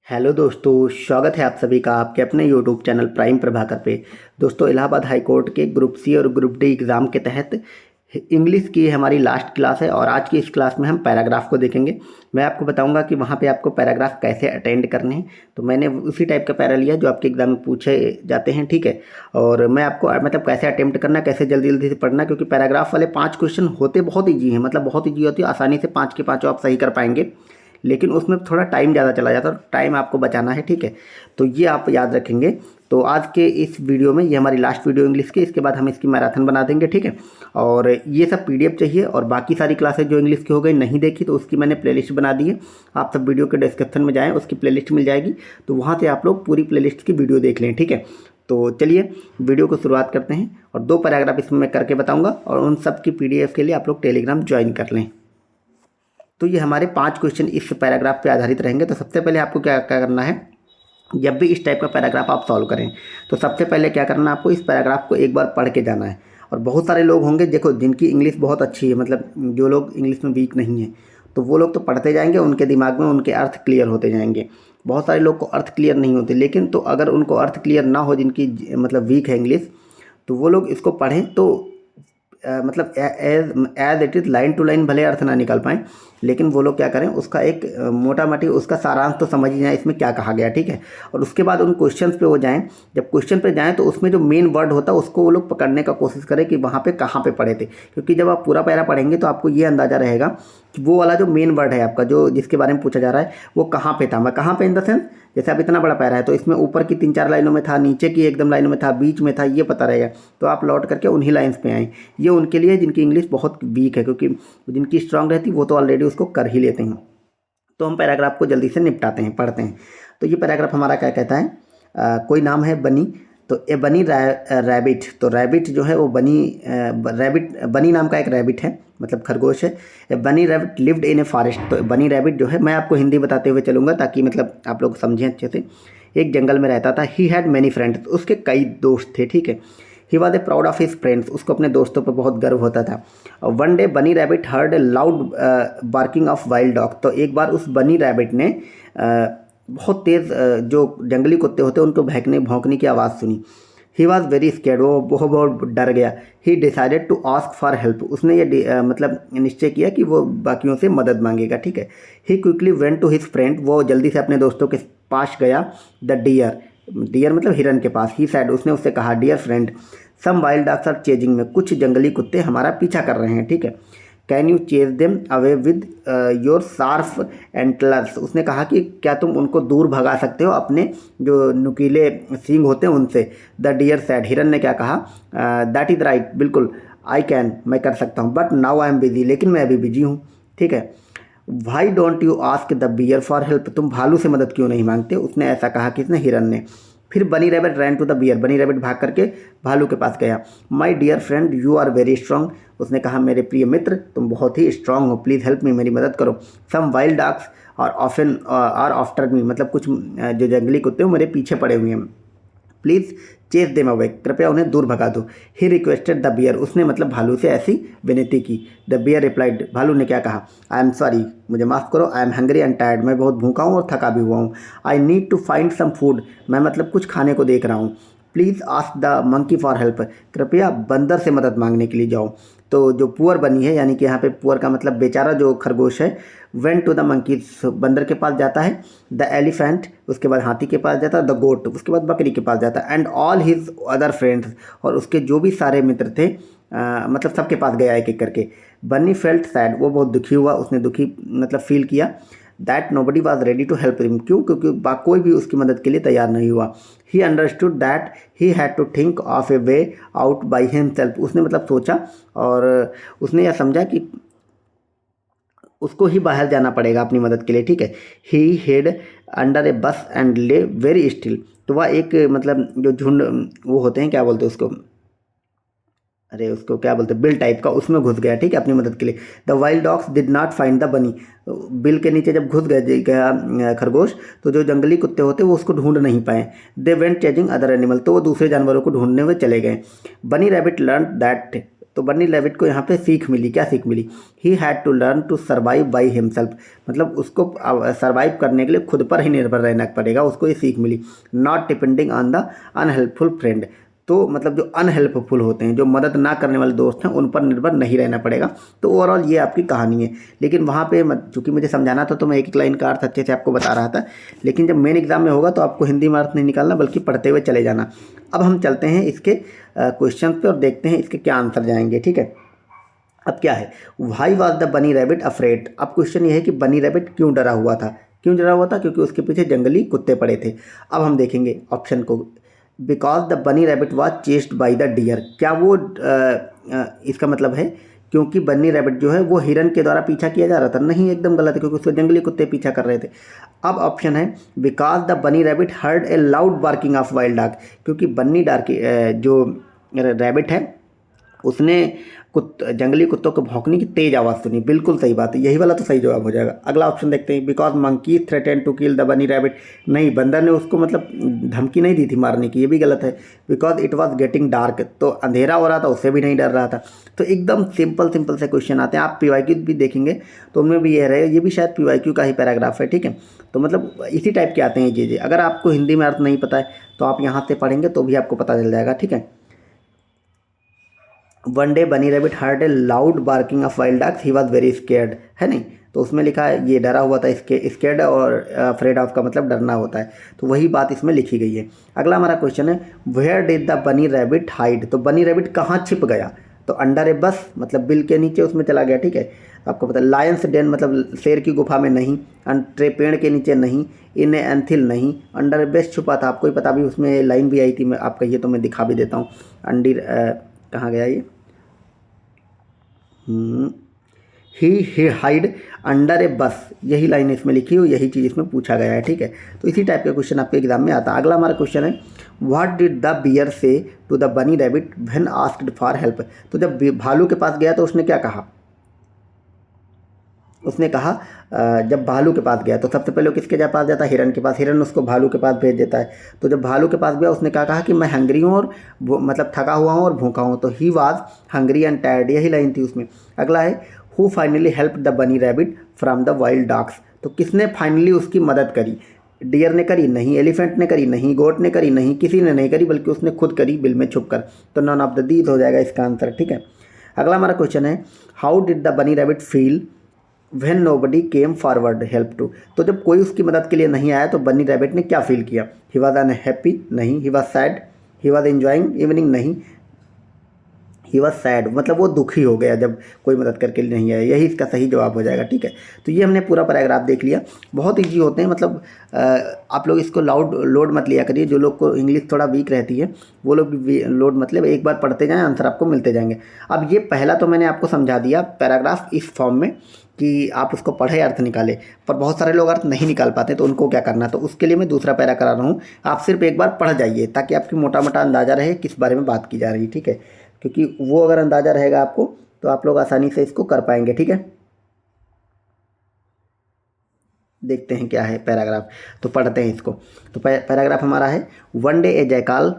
Hello दोस्तों, स्वागत है आप सभी का आपके अपने यूट्यूब चैनल प्राइम प्रभाकर पे। दोस्तों, इलाहाबाद हाई कोर्ट के ग्रुप सी और ग्रुप डी एग्ज़ाम के तहत इंग्लिश की हमारी लास्ट क्लास है और आज की इस क्लास में हम पैराग्राफ को देखेंगे। मैं आपको बताऊंगा कि वहाँ पे आपको पैराग्राफ कैसे अटेंड करने हैं। तो मैंने उसी टाइप का पैरा लिया जो आपके एग्जाम में पूछे जाते हैं, ठीक है। और मैं आपको मतलब कैसे अटेम्प्ट करना, कैसे जल्दी जल्दी से पढ़ना, क्योंकि पैराग्राफ वाले 5 क्वेश्चन होते बहुत ईजी हैं, मतलब बहुत ईजी होती है, आसानी से 5 के 5 आप सही कर पाएंगे। लेकिन उसमें थोड़ा टाइम ज़्यादा चला जाता है और टाइम आपको बचाना है, ठीक है। तो ये आप याद रखेंगे। तो आज के इस वीडियो में, ये हमारी लास्ट वीडियो इंग्लिश की, इसके बाद हम इसकी मैराथन बना देंगे, ठीक है। और ये सब पीडीएफ चाहिए और बाकी सारी क्लासेज जो इंग्लिश की हो गई नहीं देखी तो उसकी मैंने प्लेलिस्ट बना दी है। आप सब वीडियो के डिस्क्रिप्शन में जाएँ, उसकी प्लेलिस्ट मिल जाएगी, तो वहाँ से आप लोग पूरी प्लेलिस्ट की वीडियो देख लें, ठीक है। तो चलिए वीडियो को शुरुआत करते हैं और 2 पैराग्राफ इसमें मैं करके बताऊँगा और उन सब की पीडीएफ के लिए आप लोग टेलीग्राम ज्वाइन कर लें। तो ये हमारे 5 क्वेश्चन इस पैराग्राफ पे आधारित रहेंगे। तो सबसे पहले आपको क्या क्या करना है, जब भी इस टाइप का पैराग्राफ आप सॉल्व करें तो सबसे पहले क्या करना है, आपको इस पैराग्राफ को एक बार पढ़ के जाना है। और बहुत सारे लोग होंगे देखो जिनकी इंग्लिश बहुत अच्छी है, मतलब जो लोग इंग्लिश में वीक नहीं है, तो वो लोग तो पढ़ते जाएंगे, उनके दिमाग में उनके अर्थ क्लियर होते जाएंगे। बहुत सारे लोग को अर्थ क्लियर नहीं होते, लेकिन तो अगर उनको अर्थ क्लियर ना हो, जिनकी मतलब वीक है इंग्लिश, तो वो लोग इसको पढ़ें तो मतलब as it is line to line भले अर्थ ना निकाल पाएँ, लेकिन वो लोग क्या करें, उसका एक मोटा मोटी उसका सारांश तो समझ ही जाए इसमें क्या कहा गया, ठीक है। और उसके बाद उन क्वेश्चंस पे वो जाएं, जब क्वेश्चन पे जाएं तो उसमें जो मेन वर्ड होता है उसको वो लोग पकड़ने का कोशिश करें कि वहाँ पे कहाँ पे पढ़े थे। क्योंकि जब आप पूरा पैरा पढ़ेंगे तो आपको ये अंदाज़ा रहेगा कि वो वाला जो मेन वर्ड है आपका, जो जिसके बारे में पूछा जा रहा है, वो कहाँ पे था। मैं कहाँ पे इन द सेंस, जैसे अब इतना बड़ा पैरा है तो इसमें ऊपर की 3-4 लाइनों में था, नीचे की एकदम लाइनों में था, बीच में था, ये पता रहेगा। तो आप लौट करके उन्हीं लाइन्स पे आएँ। ये उनके लिए जिनकी इंग्लिश बहुत वीक है, क्योंकि जिनकी स्ट्रांग रहती वो तो ऑलरेडी उसको कर ही लेते हैं। तो हम पैराग्राफ को जल्दी से निपटाते हैं, पढ़ते हैं। तो ये पैराग्राफ हमारा क्या कहता है, कोई नाम है बनी, तो ए बनी रैबिट, तो रैबिट जो है वो बनी रैबिट, बनी नाम का एक रैबिट है, मतलब खरगोश है। ए बनी rabbit lived in a forest, तो बनी रैबिट जो है, मैं आपको हिंदी बताते हुए चलूँगा ताकि मतलब आप लोग समझें अच्छे से। एक जंगल में रहता था। ही हैड मैनी फ्रेंड्स, उसके कई दोस्त थे, ठीक है। He was a proud of his friends, उसको अपने दोस्तों पर बहुत गर्व होता था। वन डे बनी rabbit heard a loud barking of wild dog, तो एक बार उस बनी रैबिट ने बहुत तेज़ जो जंगली कुत्ते होते हैं उनको भौंकने की आवाज़ सुनी। ही वॉज वेरी स्केर्ड, वो बहुत डर गया। He decided to ask for help, उसने ये मतलब निश्चय किया कि वो बाकियों से मदद मांगेगा, ठीक है। He quickly went to his friend, वो जल्दी से अपने दोस्तों के पास गया। द डियर, डियर मतलब हिरन के पास। ही सैड, उसने उससे कहा, dear friend some wild dogs are chasing me, कुछ जंगली कुत्ते हमारा पीछा कर रहे हैं, ठीक है। Can you chase them away with your sharp antlers, उसने कहा कि क्या तुम उनको दूर भगा सकते हो अपने जो नुकीले सींग होते हैं उनसे। द डियर सैड, हिरन ने क्या कहा, दैट इज़ राइट, बिल्कुल, आई कैन, मैं कर सकता हूँ, but now I am busy, लेकिन मैं अभी बिजी हूँ, ठीक है। Why don't you ask the bear for help, तुम भालू से मदद क्यों नहीं मांगते, उसने ऐसा कहा, किसने, हिरन ने। फिर bunny rabbit ran to the bear, bunny rabbit भाग करके भालू के पास गया। My dear friend you are very strong, उसने कहा, मेरे प्रिय मित्र तुम बहुत ही स्ट्रांग हो, प्लीज़ हेल्प मी, मेरी मदद करो। सम वाइल्ड डॉग्स और ऑफन आर आफ्टर मी, मतलब कुछ जो जंगली कुत्ते हैं मेरे पीछे पड़े हुए हैं। प्लीज़ चेस देम अवे, कृपया उन्हें दूर भगा दो। ही रिक्वेस्टेड द बियर, उसने मतलब भालू से ऐसी विनती की। द बियर रिप्लाइड, भालू ने क्या कहा, आई एम सॉरी, मुझे माफ़ करो, I am hungry and tired, मैं बहुत भूखा हूँ और थका भी हुआ हूँ। I need to find some food, मैं मतलब कुछ खाने को देख रहा हूँ। Please ask the monkey for help, कृपया बंदर से मदद मांगने के लिए जाओ। तो जो पुअर बनी है, यानी कि यहाँ पे पुअर का मतलब बेचारा जो खरगोश है, वेंट टू द मंकी, बंदर के पास जाता है। द एलिफेंट, उसके बाद हाथी के पास जाता है। द गोट, उसके बाद बकरी के पास जाता है। And all his other friends, और उसके जो भी सारे मित्र थे, मतलब सबके पास गया एक एक करके। बन्नी फेल्ट सैड, वो बहुत दुखी हुआ, उसने दुखी मतलब फील किया। That nobody was ready to help him, क्यों, क्योंकि कोई भी उसकी मदद के लिए तैयार नहीं हुआ। He understood that he had to think of a way out by himself, उसने मतलब सोचा और उसने यह समझा कि उसको ही बाहर जाना पड़ेगा अपनी मदद के लिए, ठीक है। ही हेड अंडर ए बस एंड ले वेरी स्टिल, तो वह एक मतलब जो झुंड वो होते हैं, क्या बोलते हैं उसको, अरे उसको क्या बोलते हैं, बिल टाइप का, उसमें घुस गया, ठीक है, अपनी मदद के लिए। The wild dogs did not find the बनी, बिल के नीचे जब घुस गया खरगोश, तो जो जंगली कुत्ते होते वो उसको ढूंढ नहीं पाए। They went chasing other animal, तो वो दूसरे जानवरों को ढूंढने में चले गए। बनी रैबिट लर्न दैट, तो बनी रैबिट को यहाँ पे सीख मिली। क्या सीख मिली? He had to learn to survive by himself, मतलब उसको सर्वाइव करने के लिए खुद पर ही निर्भर रहना पड़ेगा, उसको ये सीख मिली। Not depending on the unhelpful friend, तो मतलब जो अनहेल्पफुल होते हैं, जो मदद ना करने वाले दोस्त हैं, उन पर निर्भर नहीं रहना पड़ेगा। तो ओवरऑल ये आपकी कहानी है। लेकिन वहाँ पे चूँकि मुझे समझाना था तो मैं एक एक लाइन का अर्थ अच्छे से आपको बता रहा था, लेकिन जब मेन एग्जाम में होगा तो आपको हिंदी में अर्थ नहीं निकालना बल्कि पढ़ते हुए चले जाना। अब हम चलते हैं इसके क्वेश्चन पे और देखते हैं इसके क्या आंसर जाएंगे। ठीक है, अब क्या है, why was the bunny rabbit afraid. अब क्वेश्चन ये है कि बनी रैबिट क्यों डरा हुआ था? क्यों डरा हुआ था? क्योंकि उसके पीछे जंगली कुत्ते पड़े थे। अब हम देखेंगे ऑप्शन को, because the bunny rabbit was chased by the deer. क्या वो इसका मतलब है क्योंकि बनी रैबिट जो है वो हिरन के द्वारा पीछा किया जा रहा था? नहीं, एकदम गलत है, क्योंकि उसको जंगली कुत्ते पीछा कर रहे थे। अब ऑप्शन है because the bunny rabbit heard a loud barking of wild dog, क्योंकि बनी डार्की जो रैबिट है उसने जंगली कुत्तों को भौंकने की तेज आवाज़ सुनी। बिल्कुल सही बात है, यही वाला तो सही जवाब हो जाएगा। अगला ऑप्शन देखते हैं, because monkey threaten to kill the bunny rabbit. नहीं, बंदर ने उसको मतलब धमकी नहीं दी थी मारने की, ये भी गलत है। Because it was getting dark, तो अंधेरा हो रहा था, उससे भी नहीं डर रहा था। तो एकदम सिंपल से क्वेश्चन आते हैं। आप PYQ भी देखेंगे तो उनमें भी ये रहे, ये भी शायद PYQ का ही पैराग्राफ है। ठीक है, तो मतलब इसी टाइप के आते हैं ये चीज़ें। अगर आपको हिंदी में अर्थ नहीं पता है तो आप यहाँ से पढ़ेंगे तो भी आपको पता चल जाएगा। ठीक है, वन डे बनी rabbit heard a loud barking of wild dogs, he was very scared, है नहीं? तो उसमें लिखा है ये डरा हुआ था। स्केर्ड और अफ्रेड ऑफ का मतलब डरना होता है, तो वही बात इसमें लिखी गई है। अगला हमारा क्वेश्चन है, where did the bunny rabbit hide. तो बनी रैबिट कहाँ छिप गया? तो अंडर ए बस, मतलब बिल के नीचे उसमें चला गया। ठीक है, आपको पता है। लायंस डेन मतलब शेर की गुफा में नहीं, ट्रे पेड़ के नीचे नहीं, इन ए एंथिल नहीं, अंडर ए बेस छुपा था। आपको ही पता, भी उसमें लाइन भी आई थी, मैं आप कहिए तो मैं दिखा भी देता हूँ। अंडर कहाँ गया ये, ही हाइड अंडर ए बस, यही लाइन इसमें लिखी हुई, यही चीज़ इसमें पूछा गया है। ठीक है, तो इसी टाइप का क्वेश्चन आपके एग्जाम में आता है। अगला हमारा क्वेश्चन है, व्हाट डिड द बियर से to the bunny rabbit when asked for help. तो जब भालू के पास गया तो उसने क्या कहा? उसने कहा जब भालू के पास गया तो सबसे पहले वो किसके पास जाता है? हिरन के पास। हिरन उसको भालू के पास भेज देता है। तो जब भालू के पास गया उसने क्या कहा कि मैं हंग्री हूँ और मतलब थका हुआ हूँ और भूखा हूँ। तो he was hungry and tired, यही लाइन थी उसमें। अगला है, who finally help the bunny rabbit from the wild dogs. तो किसने फाइनली उसकी मदद करी? डियर ने करी? नहीं। एलिफेंट ने करी? नहीं। गोट ने करी? नहीं। किसी ने नहीं करी, बल्कि उसने खुद करी बिल में छुप कर। तो नॉन ऑफ द दीज हो जाएगा इसका आंसर। ठीक है, अगला हमारा क्वेश्चन है, how did the bunny rabbit feel when nobody came forward help to. तो जब कोई उसकी मदद के लिए नहीं आया तो बनी रैबिट ने क्या फील किया? He was unhappy? नहीं। He was sad? He was enjoying evening? नहीं। ही वॉज सैड, मतलब वो दुखी हो गया जब कोई मदद करके लिए नहीं आया, यही इसका सही जवाब हो जाएगा। ठीक है, तो ये हमने पूरा पैराग्राफ देख लिया। बहुत ईजी होते हैं, मतलब आप लोग इसको लोड मत लिया करिए। जो लोग को इंग्लिश थोड़ा वीक रहती है वो लोग लोड मतलब एक बार पढ़ते जाएं, आंसर आपको मिलते जाएंगे। अब ये पहला तो मैंने आपको समझा दिया पैराग्राफ इस फॉर्म में कि आप उसको पढ़े, अर्थ निकाले, पर बहुत सारे लोग अर्थ नहीं निकाल पाते, तो उनको क्या करना, तो उसके लिए मैं दूसरा पैरा करा रहा हूँ। आप सिर्फ एक बार पढ़ जाइए ताकि आपकी मोटा मोटा अंदाज़ा रहे किस बारे में बात की जा रही है। ठीक है, क्योंकि वो अगर अंदाज़ा रहेगा आपको तो आप लोग आसानी से इसको कर पाएंगे। ठीक है, देखते हैं क्या है पैराग्राफ, तो पढ़ते हैं इसको। तो पैराग्राफ हमारा है, वन डे ए जयकाल,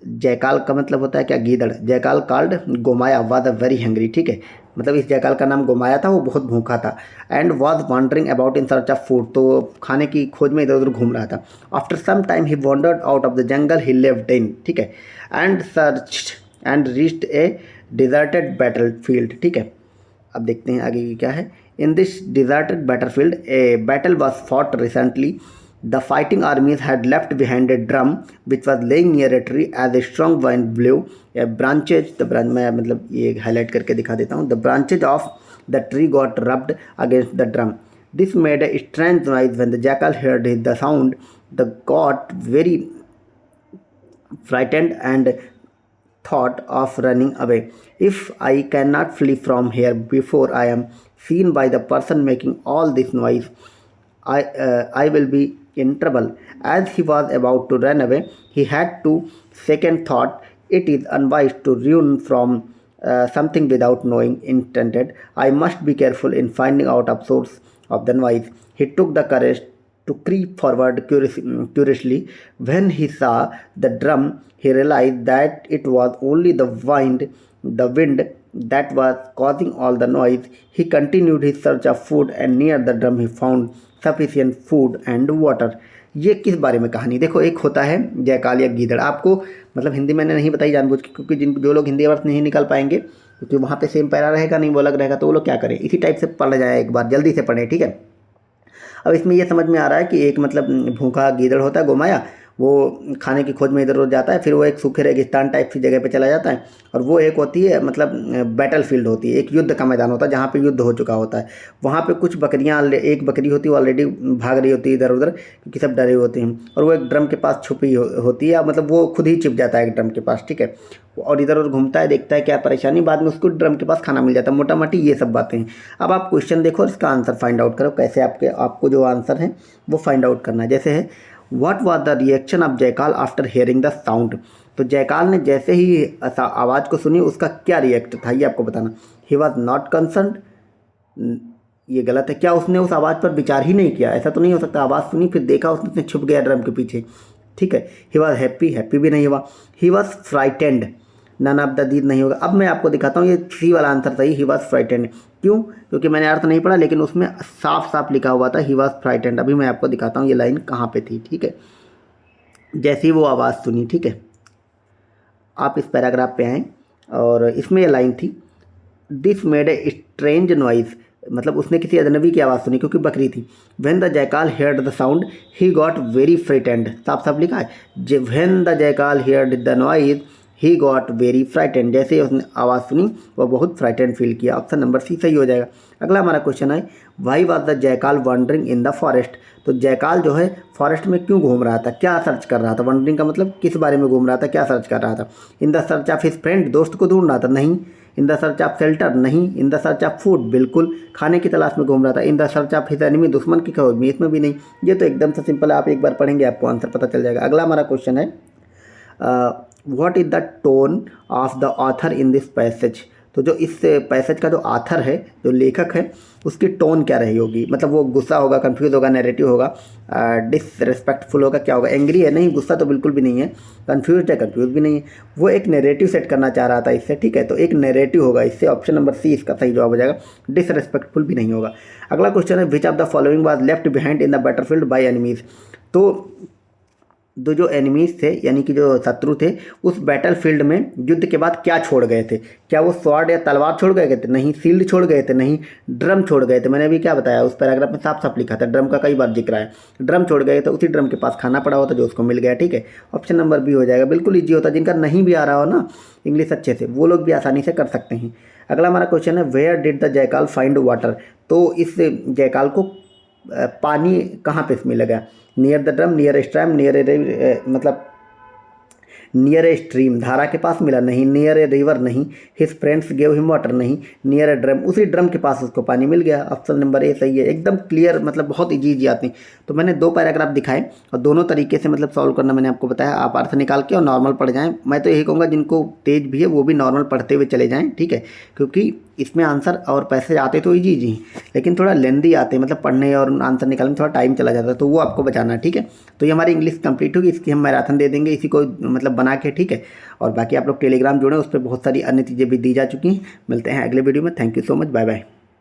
जयकाल का मतलब होता है क्या? गीदड़। Jackal called Gomaya was a very hungry. ठीक है, मतलब इस जयकाल का नाम गोमाया था, वो बहुत भूखा था। And was wandering about in search of food, तो खाने की खोज में इधर उधर घूम रहा था। After some time he wandered out of the jungle he lived in. ठीक है, and searched and reached a deserted battle field. ठीक है, अब देखते हैं आगे क्या है। In this deserted battlefield a battle was fought recently, the fighting armies had left behind a drum which was lying near a tree as a strong wind blow a branches, the branch, मैं मतलब ये highlight करके दिखा देता हूँ, the branches of the tree got rubbed against the drum, this made a strange noise when the jackal heard the sound, the got very frightened and thought of running away. If I cannot flee from here before I am seen by the person making all this noise, I will be in trouble. As he was about to run away, he had to second thought. It is unwise to run from something without knowing intended. I must be careful in finding out the source of the noise. He took the courage to creep forward curiously. When he saw the drum, he realized that it was only the wind that was causing all the noise, he continued his search of food and near the drum he found sufficient food and water। ये किस बारे में कहानी? देखो, एक होता है जयकाल या गीदड़। आपको मतलब हिंदी मैंने नहीं बताई जानबूझ के, क्योंकि जो लोग हिंदी वर्ड नहीं निकाल पाएंगे, क्योंकि वहाँ पे सेम पैरा रहेगा नहीं, वो अलग रहेगा, तो वो लोग क्या करें, इसी टाइप से पढ़ जाए, एक बार जल्दी से पढ़ें, ठीक है। अब इसमें ये समझ में आ रहा है कि एक मतलब भूखा गीदड़ होता है, गोमाया, वो खाने की खोज में इधर उधर जाता है, फिर वो एक सूखे रेगिस्तान टाइप की जगह पे चला जाता है, और वो एक होती है मतलब बैटल फील्ड होती है, एक युद्ध का मैदान होता है जहाँ पे युद्ध हो चुका होता है। वहाँ पे कुछ बकरियाँ, एक बकरी होती है वो ऑलरेडी भाग रही होती है इधर उधर, क्योंकि सब डरे होते हैं, और वो एक ड्रम के पास छुपी होती है, मतलब वो खुद ही छिप जाता है एक ड्रम के पास, ठीक है, और इधर उधर घूमता है, देखता है क्या परेशानी, बाद में उसको ड्रम के पास खाना मिल जाता है। मोटा मोटी ये सब बातें हैं। अब आप क्वेश्चन देखो और इसका आंसर फाइंड आउट करो, कैसे आपको जो आंसर है वो फाइंड आउट करना है। जैसे है, what was the reaction of jackal after hearing the sound. तो जयकाल ने जैसे ही आवाज़ को सुनी उसका क्या रिएक्ट था, ये आपको बताना। ही वॉज नॉट कंसर्न्ड, ये गलत है। क्या उसने उस आवाज़ पर विचार ही नहीं किया? ऐसा तो नहीं हो सकता, आवाज़ सुनी फिर देखा उसने छुप गया ड्रम के पीछे, ठीक है। ही वॉज हैप्पी, हैप्पी भी नहीं हुआ। He was frightened, none of the these नहीं होगा। अब मैं आपको दिखाता हूँ, ये सी वाला आंसर सही, ही वॉज फ्राइटेंड। क्यों? क्योंकि मैंने अर्थ नहीं पढ़ा, लेकिन उसमें साफ साफ लिखा हुआ था ही वॉज फ्राइटेंड। अभी मैं आपको दिखाता हूँ ये लाइन कहाँ पे थी, ठीक है। जैसे ही वो आवाज़ सुनी, ठीक है, आप इस पैराग्राफ पे आएँ और इसमें ये लाइन थी, this made a strange noise, मतलब उसने किसी अजनबी की आवाज़ सुनी, क्योंकि बकरी थी। When the jackal heard the sound he got very frightened, साफ साफ लिखा है, when the jackal heard the noise he got very frightened, जैसे उसने आवाज़ सुनी वह बहुत फ्राइटेंड फील किया। ऑप्शन नंबर सी सही हो जाएगा। अगला हमारा क्वेश्चन है, why was the jackal wandering in the forest. तो जयकाल जो है फॉरेस्ट में क्यों घूम रहा था, क्या सर्च कर रहा था? वंडरिंग का मतलब किस बारे में घूम रहा था, क्या सर्च कर रहा था? In the search of his friend, दोस्त को ढूंढ रहा था? नहीं। In the search of shelter? नहीं। In the search of food? बिल्कुल, खाने की तलाश में घूम रहा था। In the search of his enemy, दुश्मन की खोज में? इसमें भी नहीं। ये तो एकदम से सिंपल है, आप एक बार पढ़ेंगे आपको आंसर पता चल जाएगा। अगला हमारा क्वेश्चन है, what is the tone of the author in this passage. तो जो इस पैसेज का जो ऑथर है, जो लेखक है, उसकी टोन क्या रही होगी? मतलब वो गुस्सा होगा, कंफ्यूज होगा, नैरेटिव होगा, डिसरेस्पेक्टफुल होगा, क्या होगा? एंग्री है? नहीं, गुस्सा तो बिल्कुल भी नहीं है। कंफ्यूज है? कंफ्यूज भी नहीं है। वो एक नैरेटिव सेट करना चाह रहा था इससे, ठीक है, तो एक नैरेटिव होगा इससे। ऑप्शन नंबर सी इसका सही जवाब हो जाएगा। डिसरेस्पेक्टफुल भी नहीं होगा। अगला क्वेश्चन है, which of the following was left behind in the battlefield by enemies. तो जो एनिमीज थे, यानी कि जो शत्रु थे, उस बैटल फील्ड में युद्ध के बाद क्या छोड़ गए थे? क्या वो स्वॉर्ड या तलवार छोड़ गए थे? नहीं। शील्ड छोड़ गए थे? नहीं। ड्रम छोड़ गए थे? मैंने अभी क्या बताया, उस पैराग्राफ में साफ साफ लिखा था, ड्रम का कई बार जिक्र है। ड्रम छोड़ गए तो उसी ड्रम के पास खाना पड़ा होता जो उसको मिल गया, ठीक है। ऑप्शन नंबर बी हो जाएगा। बिल्कुल ईजी होता, जिनका नहीं भी आ रहा हो ना इंग्लिश अच्छे से, वो लोग भी आसानी से कर सकते हैं। अगला हमारा क्वेश्चन है, where did the jackal find water. तो इस जयकाल को पानी कहाँ पे मिल गया? Near the drum, near stream, near मतलब नियर ए स्ट्रीम, धारा के पास मिला? नहीं। Near a river? नहीं। His friends gave him water? नहीं। नियर ए ड्रम, उसी ड्रम के पास उसको पानी मिल गया। ऑप्शन नंबर ए सही है। एकदम क्लियर, मतलब बहुत इजी आती। तो मैंने दो पैराग्राफ दिखाए और दोनों तरीके से मतलब सॉल्व करना मैंने आपको बताया। आप अर्थ निकाल के और नॉर्मल पढ़ जाएँ। मैं तो यही कहूँगा जिनको तेज भी है वो भी नॉर्मल पढ़ते हुए चले जाएँ, ठीक है, क्योंकि इसमें आंसर और पैसे आते तो इजी ही, लेकिन थोड़ा लेंदी आते, मतलब पढ़ने और आंसर निकालने में थोड़ा टाइम चला जाता है, तो वो आपको बचाना है, ठीक है। तो ये हमारी इंग्लिश कंप्लीट होगी, इसकी हम मैराथन दे देंगे इसी को मतलब बना के, ठीक है। और बाकी आप लोग टेलीग्राम जुड़े, उस पर बहुत सारी अन्य चीज़ें भी दी जा चुकी हैं। मिलते हैं अगले वीडियो में। Thank you so much, bye bye.